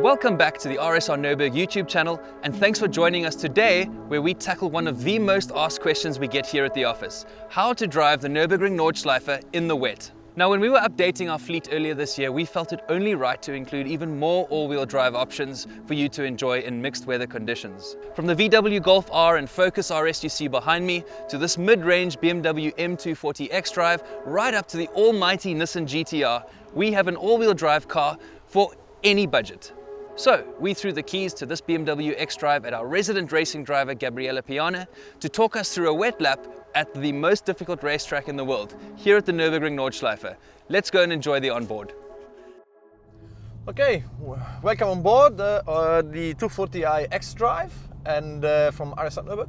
Welcome back to the RSRNurburg YouTube channel, and thanks for joining us today where we tackle one of the most asked questions we get here at the office: how to drive the Nürburgring Nordschleife in the wet. Now, when we were updating our fleet earlier this year, we felt it only right to include even more all-wheel drive options for you to enjoy in mixed weather conditions. From the VW Golf R and Focus RS you see behind me, to this mid-range BMW M240 xDrive, right up to the almighty Nissan GT-R, we have an all-wheel drive car for any budget. So we threw the keys to this BMW xDrive at our resident racing driver Gabriele Piana to talk us through a wet lap at the most difficult racetrack in the world, here at the Nürburgring Nordschleife. Let's go and enjoy the onboard. Okay, welcome on board the 240i xDrive and from RSRNurburg,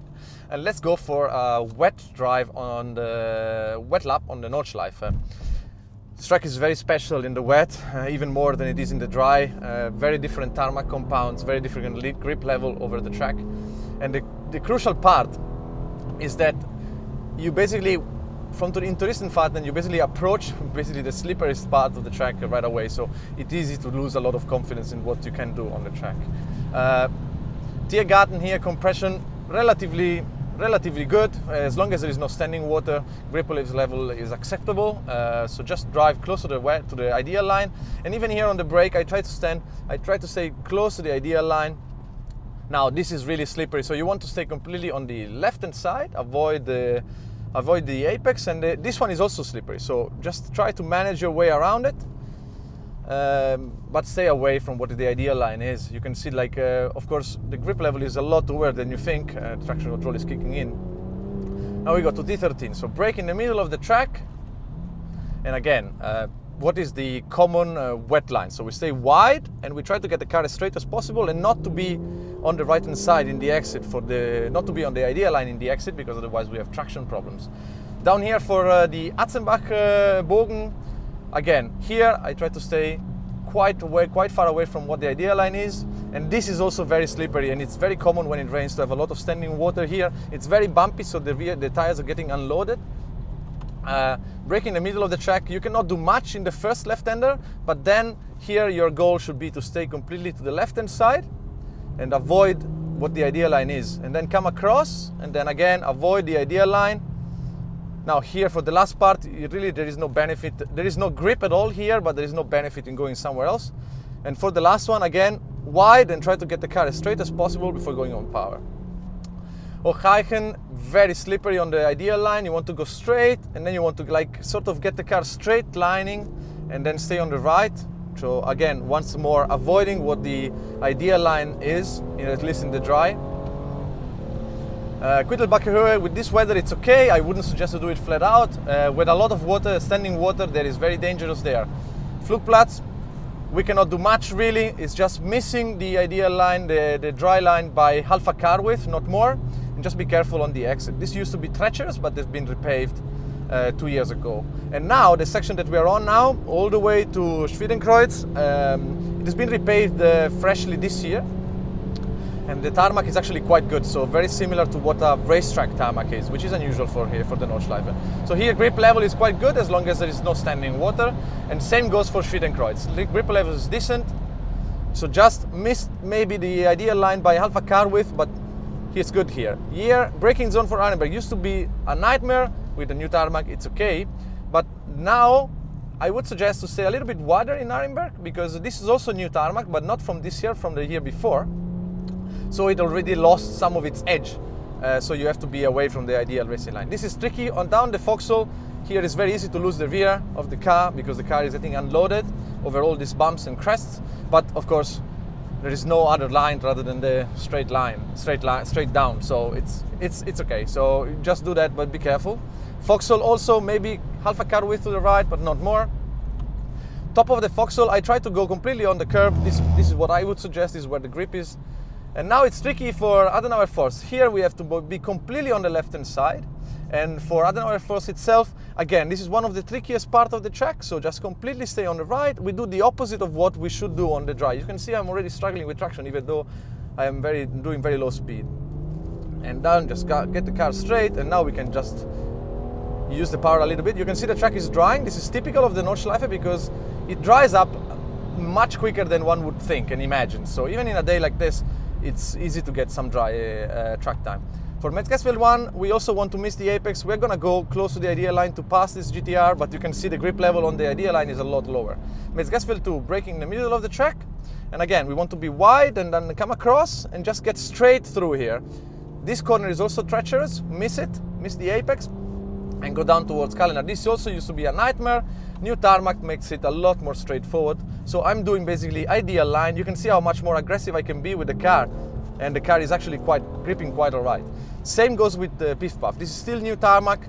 and let's go for a wet drive on the wet lap on the Nordschleife. This track is very special in the wet, even more than it is in the dry. Very different tarmac compounds, very different grip level over the track. And the crucial part is that you basically, in Touristenfahrten, you basically approach the slipperiest part of the track right away. So it's easy to lose a lot of confidence in what you can do on the track. Tiergarten here, compression, relatively good, as long as there is no standing water. Grip level is acceptable, so just drive close to the ideal line. And even here on the brake, I try to stay close to the ideal line. Now this is really slippery, so you want to stay completely on the left hand side, avoid the apex, and this one is also slippery, so just try to manage your way around it, but stay away from what the ideal line is. You can see, like, of course, the grip level is a lot lower than you think. Traction control is kicking in. Now we go to T13, so brake in the middle of the track, and again, what is the common wet line? So we stay wide and we try to get the car as straight as possible and not to be on the right hand side in the exit, not to be on the ideal line in the exit, because otherwise we have traction problems. Down here for the Atzenbach Bogen, again, here I try to stay quite far away from what the ideal line is, and this is also very slippery, and it's very common when it rains to have a lot of standing water here. It's very bumpy, so the tires are getting unloaded. Brake in the middle of the track, you cannot do much in the first left-hander, but then here your goal should be to stay completely to the left-hand side and avoid what the ideal line is, and then come across and then again avoid the ideal line. Now here for the last part, really there is no benefit, there is no grip at all here, but there is no benefit in going somewhere else. And for the last one, again, wide and try to get the car as straight as possible before going on power. Hochheichen, very slippery on the ideal line. You want to go straight, and then you want to sort of get the car straight lining and then stay on the right. So again, once more, avoiding what the ideal line is, at least in the dry. Quittelbacke Höhe, with this weather it's okay. I wouldn't suggest to do it flat out. With a lot of water, standing water, that is very dangerous there. Flugplatz, we cannot do much really. It's just missing the ideal line, the dry line, by half a car width, not more. And just be careful on the exit. This used to be treacherous, but they've been repaved 2 years ago. And now the section that we are on now, all the way to Schwedenkreuz, it has been repaved freshly this year, and the tarmac is actually quite good, so very similar to what a racetrack tarmac is, which is unusual for here for the Nordschleife. So here grip level is quite good as long as there is no standing water, and same goes for Schwedenkreuz. The grip level is decent, so just missed maybe the ideal line by half a car width, but it's good here. Here, braking zone for Arenberg used to be a nightmare. With the new tarmac, it's okay, but now I would suggest to stay a little bit wider in Arenberg, because this is also new tarmac, but not from this year, from the year before. So it already lost some of its edge, so you have to be away from the ideal racing line. This is tricky. On down the Vauxhall, here it's very easy to lose the rear of the car because the car is getting unloaded over all these bumps and crests, but of course there is no other line rather than the straight down, so it's okay. So just do that, but be careful. Vauxhall also maybe half a car width to the right, but not more. Top of the Vauxhall, I try to go completely on the curb. This is what I would suggest, this is where the grip is. And now it's tricky for Adenauer Forst. Here we have to be completely on the left-hand side. And for Adenauer Forst itself, again, this is one of the trickiest part of the track, so just completely stay on the right. We do the opposite of what we should do on the dry. You can see I'm already struggling with traction, even though I am doing very low speed. And down, just get the car straight, and now we can just use the power a little bit. You can see the track is drying. This is typical of the Nordschleife because it dries up much quicker than one would think and imagine. So even in a day like this, it's easy to get some dry track time. For Metzgersfeld 1, we also want to miss the apex. We're gonna go close to the ideal line to pass this GTR, but you can see the grip level on the ideal line is a lot lower. Metzgersfeld 2, braking in the middle of the track. And again, we want to be wide and then come across and just get straight through here. This corner is also treacherous, miss the apex, and go down towards Kalendar. This also used to be a nightmare. New tarmac makes it a lot more straightforward. So I'm doing basically ideal line. You can see how much more aggressive I can be with the car, and the car is actually gripping quite all right. Same goes with the Piff Puff. This is still new tarmac,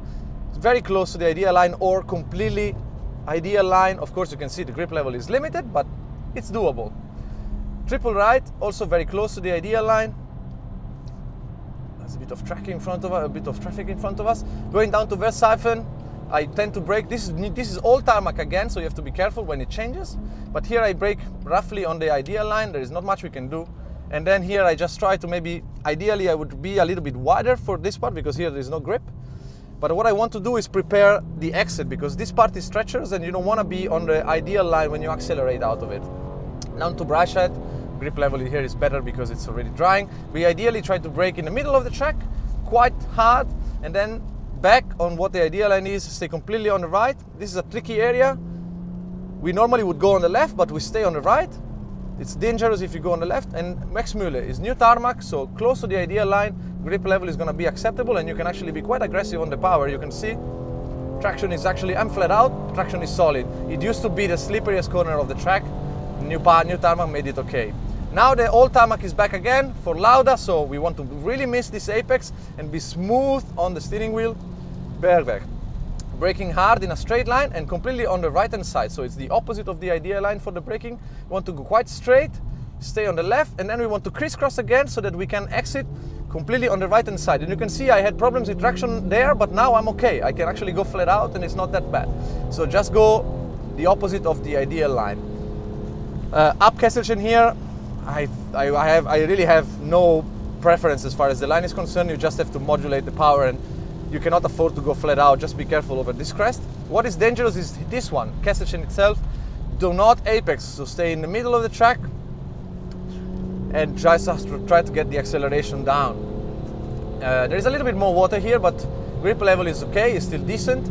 very close to the ideal line or completely ideal line. Of course, you can see the grip level is limited, but it's doable. Triple right, also very close to the ideal line. There's a bit of traffic in front of us. Going down to Versifen, I tend to brake. This is all tarmac again, so you have to be careful when it changes. But here I brake roughly on the ideal line. There is not much we can do. And then here I just try to ideally I would be a little bit wider for this part because here there is no grip. But what I want to do is prepare the exit because this part is treacherous and you don't want to be on the ideal line when you accelerate out of it. Down to Breitscheid. Grip level here is better because it's already drying. We ideally try to brake in the middle of the track, quite hard, and then back on what the ideal line is, stay completely on the right. This is a tricky area. We normally would go on the left, but we stay on the right. It's dangerous if you go on the left. And Max Müller is new tarmac, so close to the ideal line. Grip level is going to be acceptable, and you can actually be quite aggressive on the power. You can see traction is actually, I'm flat out, traction is solid. It used to be the slipperiest corner of the track. New tarmac made it okay. Now the old tarmac is back again for Lauda, so we want to really miss this apex and be smooth on the steering wheel. Bergwerk. Braking hard in a straight line and completely on the right hand side, so it's the opposite of the ideal line for the braking. We want to go quite straight, stay on the left, and then we want to crisscross again so that we can exit completely on the right hand side. And you can see I had problems with traction there, but now I'm okay. I can actually go flat out and it's not that bad. So just go the opposite of the ideal line. Up Kesselchen here, I really have no preference as far as the line is concerned. You just have to modulate the power and you cannot afford to go flat out. Just be careful over this crest. What is dangerous is this one, Kesselchen itself. Do not apex, so stay in the middle of the track and try to get the acceleration down. There is a little bit more water here, but grip level is okay, it's still decent.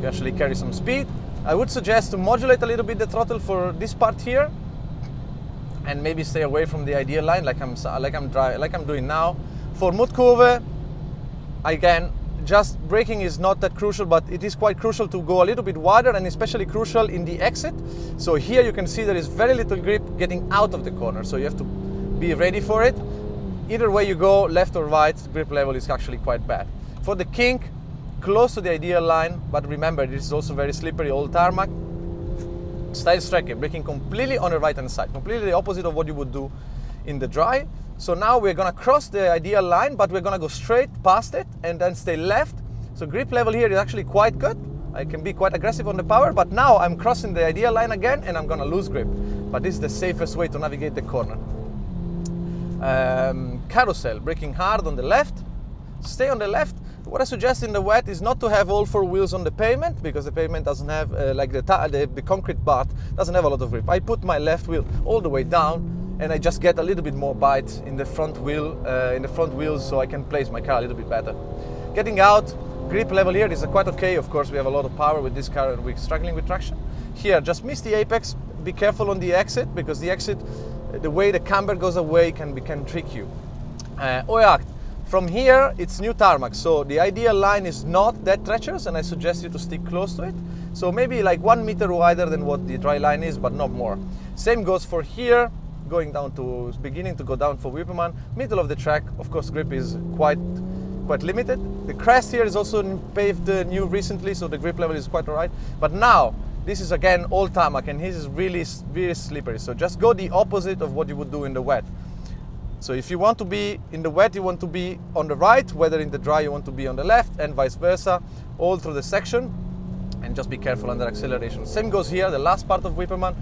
You actually carry some speed. I would suggest to modulate a little bit the throttle for this part here, and maybe stay away from the ideal line like I'm doing now. For Mutkurve, again, just braking is not that crucial, but it is quite crucial to go a little bit wider and especially crucial in the exit. So here you can see there is very little grip getting out of the corner, so you have to be ready for it. Either way you go, left or right, grip level is actually quite bad. For the kink, close to the ideal line, but remember this is also very slippery old tarmac. Style striker, braking completely on the right hand side, completely the opposite of what you would do in the dry. So now we're gonna cross the ideal line, but we're gonna go straight past it and then stay left. So grip level here is actually quite good. I can be quite aggressive on the power, but now I'm crossing the ideal line again and I'm gonna lose grip. But this is the safest way to navigate the corner. Carousel, braking hard on the left, stay on the left. What I suggest in the wet is not to have all four wheels on the pavement, because the pavement doesn't have, like the concrete part doesn't have a lot of grip. I put my left wheel all the way down and I just get a little bit more bite in the front wheels, so I can place my car a little bit better. Getting out, grip level here is quite okay. Of course, we have a lot of power with this car and we're struggling with traction. Here, just miss the apex. Be careful on the exit, because the exit, the way the camber goes away can trick you. Oyacht. From here, it's new tarmac, so the ideal line is not that treacherous, and I suggest you to stick close to it. So maybe like 1 meter wider than what the dry line is, but not more. Same goes for here, beginning to go down for Wipperman. Middle of the track, of course, grip is quite limited. The crest here is also paved new recently, so the grip level is quite alright. But now, this is again old tarmac, and this is really slippery. So just go the opposite of what you would do in the wet. So if you want to be in the wet, you want to be on the right, whether in the dry you want to be on the left, and vice versa, all through the section, and just be careful under acceleration. Same goes here, the last part of Wipperman.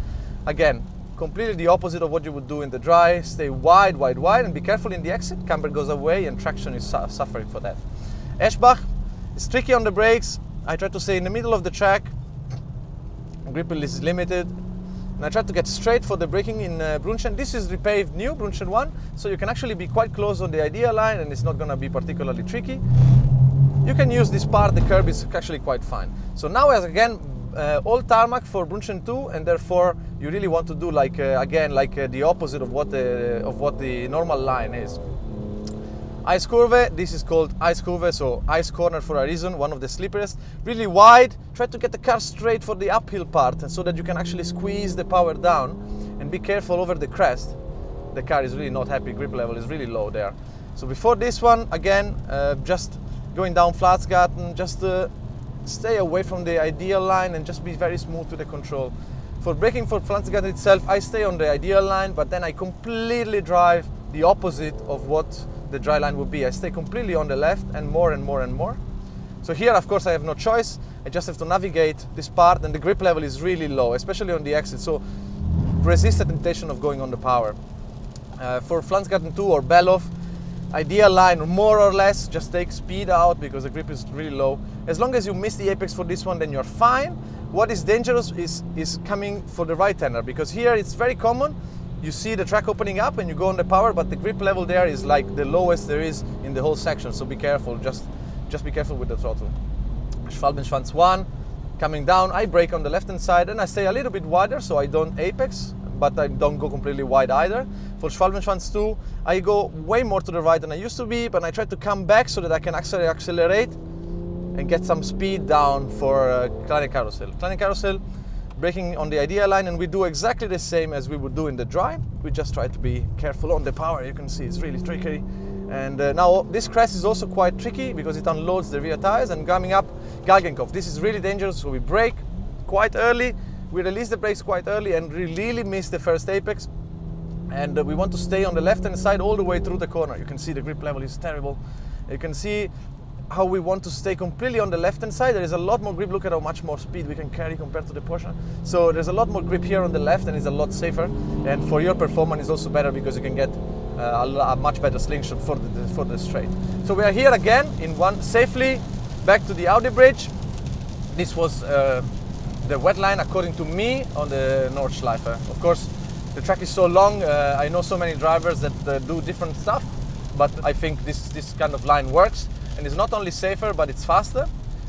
Again, completely the opposite of what you would do in the dry. Stay wide, and be careful in the exit. Camber goes away and traction is suffering for that. Eschbach is tricky on the brakes. I try to stay in the middle of the track. Grip is limited. and I try to get straight for the braking in Brunchen. This is repaved new, Brunchen 1, so you can actually be quite close on the ideal line and it's not going to be particularly tricky. You can use this part, the curb is actually quite fine. So now as again, all tarmac for Brunchen 2, and therefore you really want to do like the opposite of what the normal line is. Ice curve, this is called ice curve, so ice corner for a reason, one of the slippiest. Really wide, try to get the car straight for the uphill part so that you can actually squeeze the power down, and be careful over the crest. The car is really not happy, grip level is really low there. So before this one, again, just going down Flatsgarten, just stay away from the ideal line and just be very smooth with the control. For braking for Flatsgarten itself, I stay on the ideal line, but then I completely drive the opposite of what the dry line would be. I stay completely on the left and more and more and more. So here, of course, I have no choice. I just have to navigate this part, and the grip level is really low, especially on the exit. So resist the temptation of going on the power. For Flansgarten 2 or Beloff, ideal line, more or less, just take speed out because the grip is really low. As long as you miss the apex for this one, then you're fine. What is dangerous is coming for the right-hander, because here it's very common. You see the track opening up and you go on the power, but the grip level there is like the lowest there is in the whole section. So be careful, just be careful with the throttle. Schwalbenschwanz 1, coming down, I brake on the left-hand side and I stay a little bit wider so I don't apex, but I don't go completely wide either. For Schwalbenschwanz 2, I go way more to the right than I used to be, but I try to come back so that I can actually accelerate and get some speed down for Kleine Karussell. Kleine Karussell, braking on the ideal line, and we do exactly the same as we would do in the dry. We just try to be careful on the power. You can see it's really tricky. And now this crest is also quite tricky because it unloads the rear tires, and coming up Galgenkopf. This is really dangerous, so we brake quite early. We release the brakes quite early and really miss the first apex. And we want to stay on the left-hand side all the way through the corner. You can see the grip level is terrible. You can see how we want to stay completely on the left-hand side. There is a lot more grip. Look at how much more speed we can carry compared to the Porsche. So there's a lot more grip here on the left, and it's a lot safer. And for your performance, it's also better because you can get a much better slingshot for the straight. So we are here again in one safely back to the Audi bridge. This was the wet line according to me on the Nordschleife. Of course, the track is so long. I know so many drivers that do different stuff, but I think this kind of line works. And it's not only safer, but it's faster,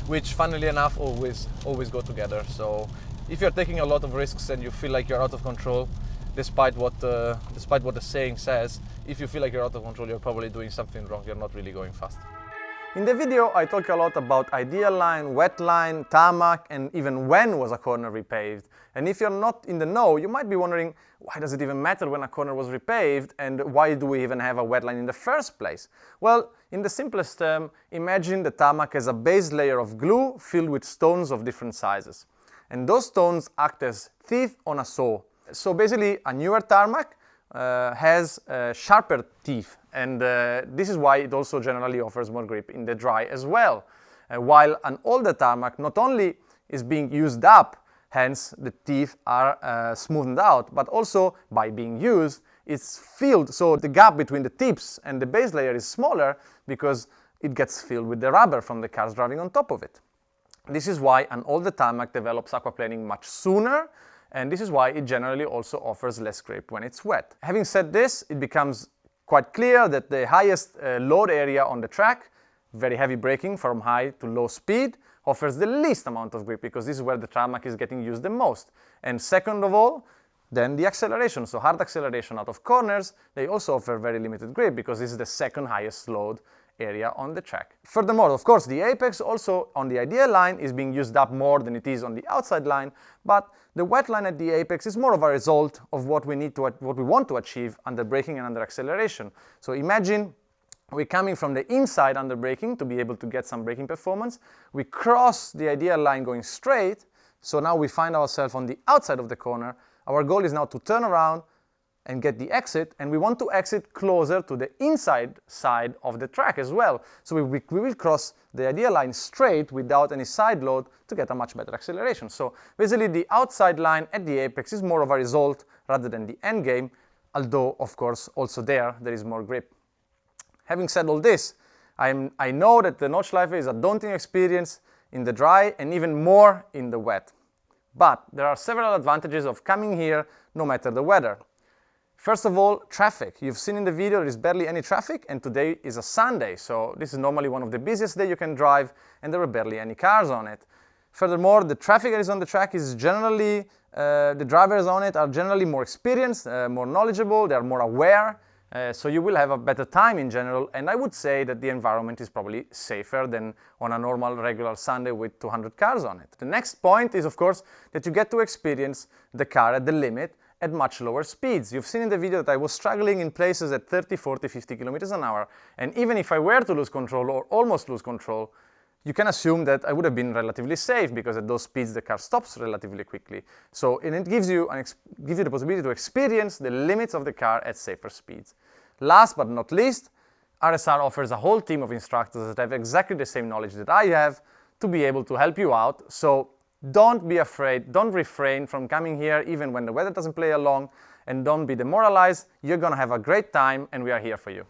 which funnily enough always go together. So if you're taking a lot of risks and you feel like you're out of control, despite what the saying says, if you feel like you're out of control, you're probably doing something wrong. You're not really going fast. In the video, I talk a lot about ideal line, wet line, tarmac, and even when was a corner repaved. And if you're not in the know, you might be wondering, why does it even matter when a corner was repaved, and why do we even have a wet line in the first place? Well, in the simplest term, imagine the tarmac as a base layer of glue filled with stones of different sizes. And those stones act as teeth on a saw. So basically, a newer tarmac has sharper teeth, and this is why it also generally offers more grip in the dry as well. While an older tarmac not only is being used up, hence the teeth are smoothened out, but also by being used, it's filled, so the gap between the tips and the base layer is smaller because it gets filled with the rubber from the cars driving on top of it. This is why an older tarmac develops aquaplaning much sooner, and this is why it generally also offers less grip when it's wet. Having said this, it becomes quite clear that the highest load area on the track, very heavy braking from high to low speed, offers the least amount of grip because this is where the tarmac is getting used the most. And second of all, then the acceleration, so hard acceleration out of corners, they also offer very limited grip because this is the second highest load area on the track. Furthermore, of course, the apex also on the ideal line is being used up more than it is on the outside line, but the wet line at the apex is more of a result of what we want to achieve under braking and under acceleration. So imagine we're coming from the inside under braking to be able to get some braking performance. We cross the ideal line going straight, so now we find ourselves on the outside of the corner. Our goal is now to turn around and get the exit, and we want to exit closer to the inside side of the track as well. So we will cross the ideal line straight without any side load to get a much better acceleration. So basically the outside line at the apex is more of a result rather than the end game, although of course also there is more grip. Having said all this, I know that the Nordschleife is a daunting experience in the dry and even more in the wet. But there are several advantages of coming here no matter the weather. First of all, traffic. You've seen in the video there is barely any traffic, and today is a Sunday, so this is normally one of the busiest days you can drive, and there are barely any cars on it. Furthermore, the traffic that is on the track is generally, the drivers on it are generally more experienced, more knowledgeable, they are more aware, so you will have a better time in general, and I would say that the environment is probably safer than on a normal regular Sunday with 200 cars on it. The next point is, of course, that you get to experience the car at the limit at much lower speeds. You've seen in the video that I was struggling in places at 30, 40, 50 kilometers an hour, and even if I were to lose control or almost lose control, you can assume that I would have been relatively safe because at those speeds the car stops relatively quickly. So and it gives you the possibility to experience the limits of the car at safer speeds. Last but not least, RSR offers a whole team of instructors that have exactly the same knowledge that I have to be able to help you out. So don't be afraid, don't refrain from coming here even when the weather doesn't play along, and don't be demoralized. You're gonna have a great time and we are here for you.